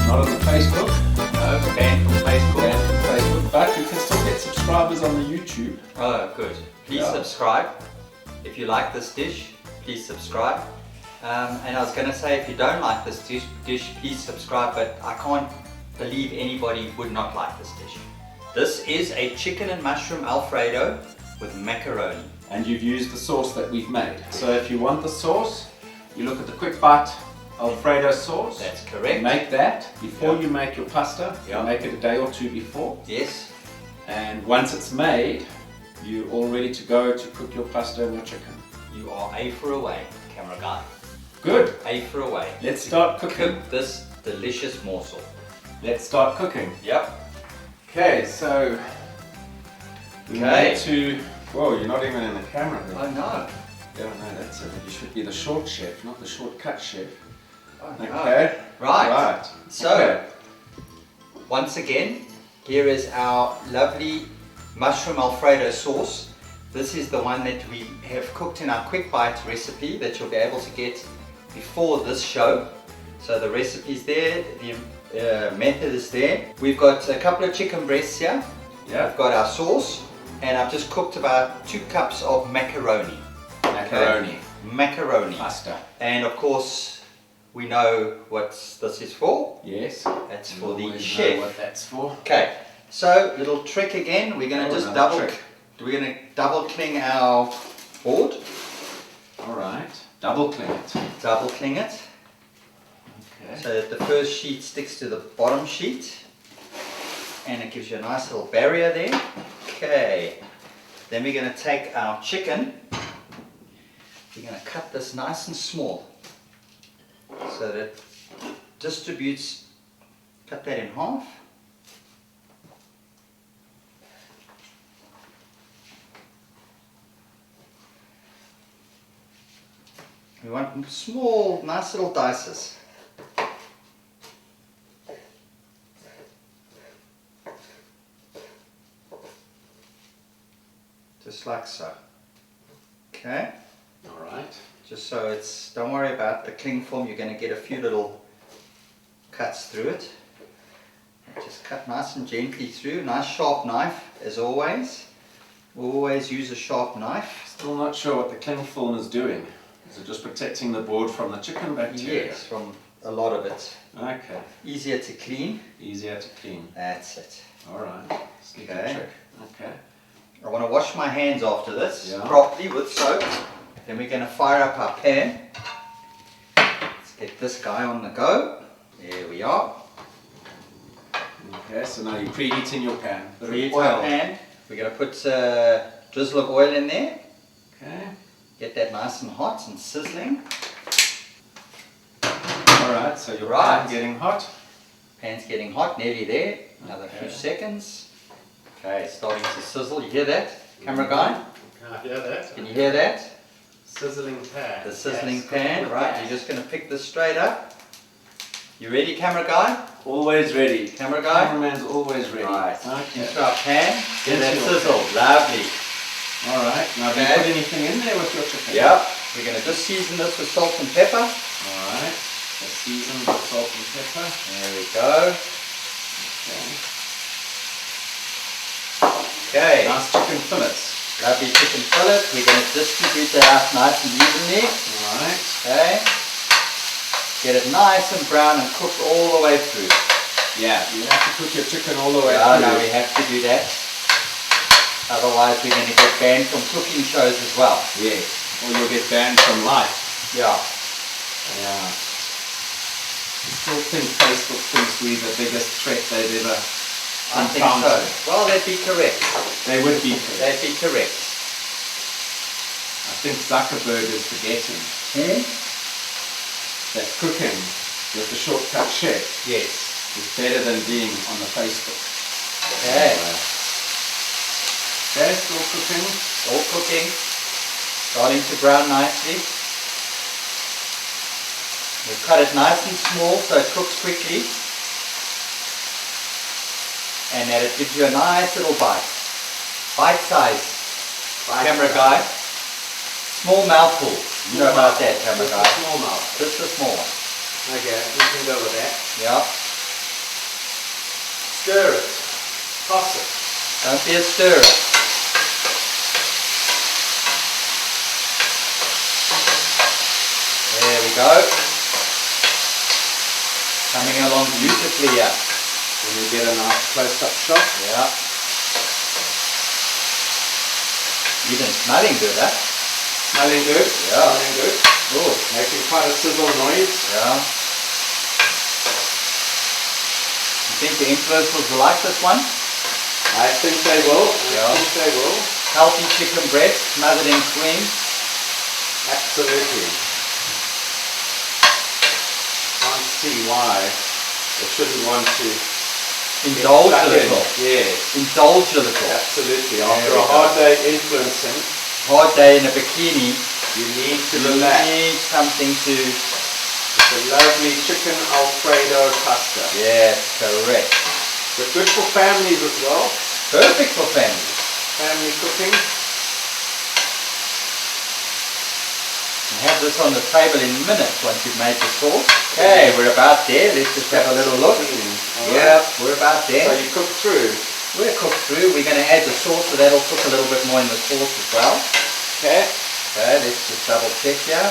Not on the Facebook. No, banned from Facebook. Banned from Facebook, but you can still get subscribers on the YouTube. Oh, good. Please subscribe. If you like this dish, please subscribe. And I was going to say, if you don't like this dish, please subscribe, but I can't believe anybody would not like this dish. This is a chicken and mushroom alfredo with macaroni. And you've used the sauce that we've made. So if you want the sauce, you look at the Quick Bite Alfredo sauce. That's correct. Make that before you make your pasta. Yeah. You make it a day or two before. Yes. And once it's made, you're all ready to go to cook your pasta and your chicken. You are A for away, camera guy. Good. A for away. Let's start cooking. Cook this delicious morsel. Let's start cooking. Yep. Okay, so we Okay. need to. Whoa, you're not even in the camera. Then. Oh no. Yeah, no, that's it. You should be the short chef, not the shortcut chef. Oh, no. Okay. Right. So, okay. once again, here is our lovely mushroom alfredo sauce. This is the one that we have cooked in our quick bite recipe that you'll be able to get before this show. So the recipe's there, the method is there. We've got a couple of chicken breasts here. Yeah. We've got our sauce, and I've just cooked about 2 cups of macaroni. Macaroni. Macaroni. Pasta. And of course, we know what this is for. Yes. That's for the Always chef. know what that's for. Okay, so little trick again. We're going to just double cling our board. All right. Double cling it. Double cling it. Okay. So that the first sheet sticks to the bottom sheet. And it gives you a nice little barrier there. Okay. Then we're going to take our chicken. We're going to cut this nice and small. So that it distributes, cut that in half. We want small, nice little dices. Just like so. Okay. All right. Just so it's, don't worry about the cling film, you're going to get a few little cuts through it. Just cut nice and gently through, nice sharp knife as always. We'll always use a sharp knife. Still not sure what the cling film is doing. Is it just protecting the board from the chicken bacteria? Yes, from a lot of it. Okay. Easier to clean. Easier to clean. That's it. All right. Sneaky trick. Okay. I want to wash my hands after this Yeah. properly with soap. Then we're going to fire up our pan. Let's get this guy on the go. There we are. Okay, so now you're preheating your pan. Preheat our pan. We're going to put a drizzle of oil in there. Okay. Get that nice and hot and sizzling. Alright, so your pan's getting hot. Pan's getting hot, nearly there. Another few seconds. Okay, starting to sizzle. You hear that, camera guy? I hear that. Can you hear that? Sizzling pan. The sizzling pan, right? You're just going to pick this straight up. You ready, camera guy? Always ready. Camera guy? Cameraman's always ready. Right. Okay. Into our pan. Get that Into your sizzle. Lovely. Alright, now do you put anything in there with your chicken? Yep. We're going to just season this with salt and pepper. Alright. So seasoned with salt and pepper. There we go. Okay. Okay. Nice chicken fillets. Lovely chicken fillet. We're going to distribute that out nice and evenly. Alright. Okay. Get it nice and brown and cooked all the way through. Yeah, you have to cook your chicken all the way Yeah, through. no, we have to do that. Otherwise we're going to get banned from cooking shows as well. Yes. Or you'll get banned from life. Yeah. Yeah. I still think Facebook thinks we're the biggest threat they've ever I think so. Well, they'd be correct. They would be correct. They'd be correct. I think Zuckerberg is forgetting that cooking with the shortcut chef Yes. is better than being on the Facebook. Okay. Okay, still cooking. All cooking. Starting to brown nicely. We've cut it nice and small so it cooks quickly. And that it gives you a nice little bite. Bite size. Camera guy. Small mouthful. You know about that, camera guy. Small mouth. Just a small one. Okay, we can go with that. Yeah. Stir it. Toss it. Don't be a stirrer. There we go. Coming along beautifully here. When we get a nice close-up shot. Yeah. Even smelling good, huh? Smelling good. Yeah. Smelling good. Oh, Making quite a sizzle noise. yeah. You think the influencers will like this one? I think they will. Yeah. I think they will. Healthy chicken breast, smothered in cream. Absolutely. Can't see why they shouldn't want to Indulge get a stuck in. little. Yes. Indulge a little. Absolutely. There After we a go. hard day influencing, Hard day in a bikini. you need to You relax. need something to... It's a lovely chicken alfredo pasta. Yes, correct. But good for families as well. Perfect for families. Family cooking. You have this on the table in minutes once you've made the sauce. Okay, we're about there. Let's just have a little look. Alright. Yep, we're about there. So you cook through. We're cooked through. We're going to add the sauce, so that'll cook a little bit more in the sauce as well. Okay. Okay, let's just double check here.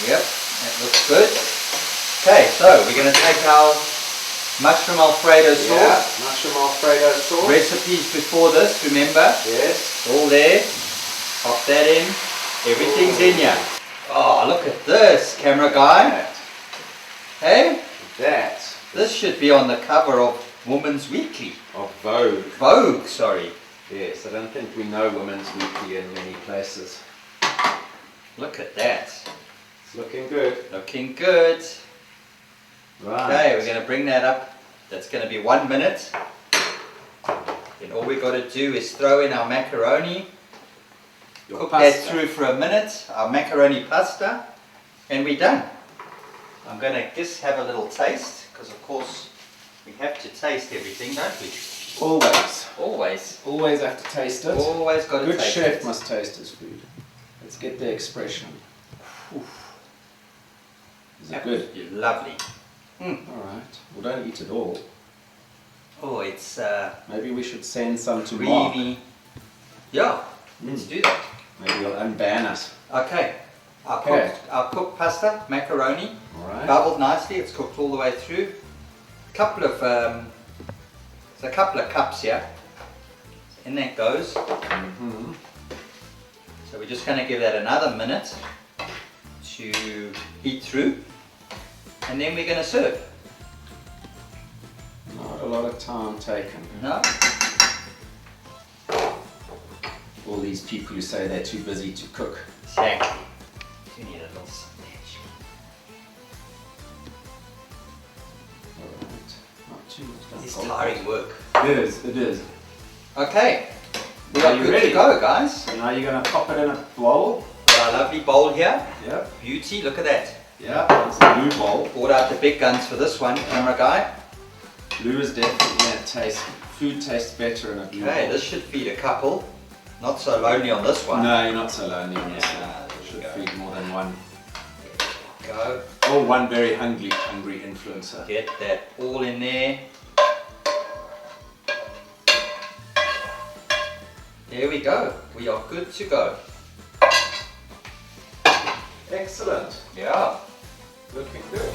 Yep, that looks good. Okay, so we're going to take our mushroom alfredo sauce. Yeah. Mushroom alfredo sauce. Recipes before this, remember? Yes. All there. Pop that in. Everything's in here. Oh, look at this, camera guy. That. Hey, That. this should be on the cover of Woman's Weekly. Of Vogue. Vogue, sorry. Yes, I don't think we know Women's Weekly in many places. Look at that. It's looking good. Looking good. Right. Okay, we're going to bring that up. That's going to be 1 minute. Then all we've got to do is throw in our macaroni. Your Cook pasta. that through for a minute. Our macaroni pasta. And we're done. I'm going to just have a little taste. Because of course we have to taste everything, don't we? Always. Always. Always have to taste it. Always got to Good taste chef it. must taste his food. Let's get the expression. Is it good? Absolutely lovely. Alright. Well, don't eat it all. Oh, it's Maybe we should send some to Mark. creamy. Yeah, let's do that. Maybe you'll unban us. Okay. Okay. Our cooked pasta, macaroni, Alright. bubbled nicely. It's cooked all the way through. There's a couple of cups here. In that goes. Mm-hmm. So we're just going to give that another minute to heat through. And then we're going to serve. Not a lot of time taken. No? All these people who say they're too busy to cook. Exactly. You need a little sausage. Alright. Not too much. It's tiring work. It is, it is. Okay. We Are are you good ready? to go, guys. So now you're going to pop it in a bowl. Got our lovely bowl here. Yep. Beauty, look at that. Yeah, that's a blue bowl. Brought out the big guns for this one, camera guy. Blue is definitely going to taste, food tastes better in a blue Okay, bowl. this should feed a couple. Not so lonely on this one. No, you're not so lonely on this Yeah, one. there we Should go. feed more than one. Go. Or one very hungry influencer. Get that all in there. There we go. We are good to go. Excellent. Yeah. Looking good.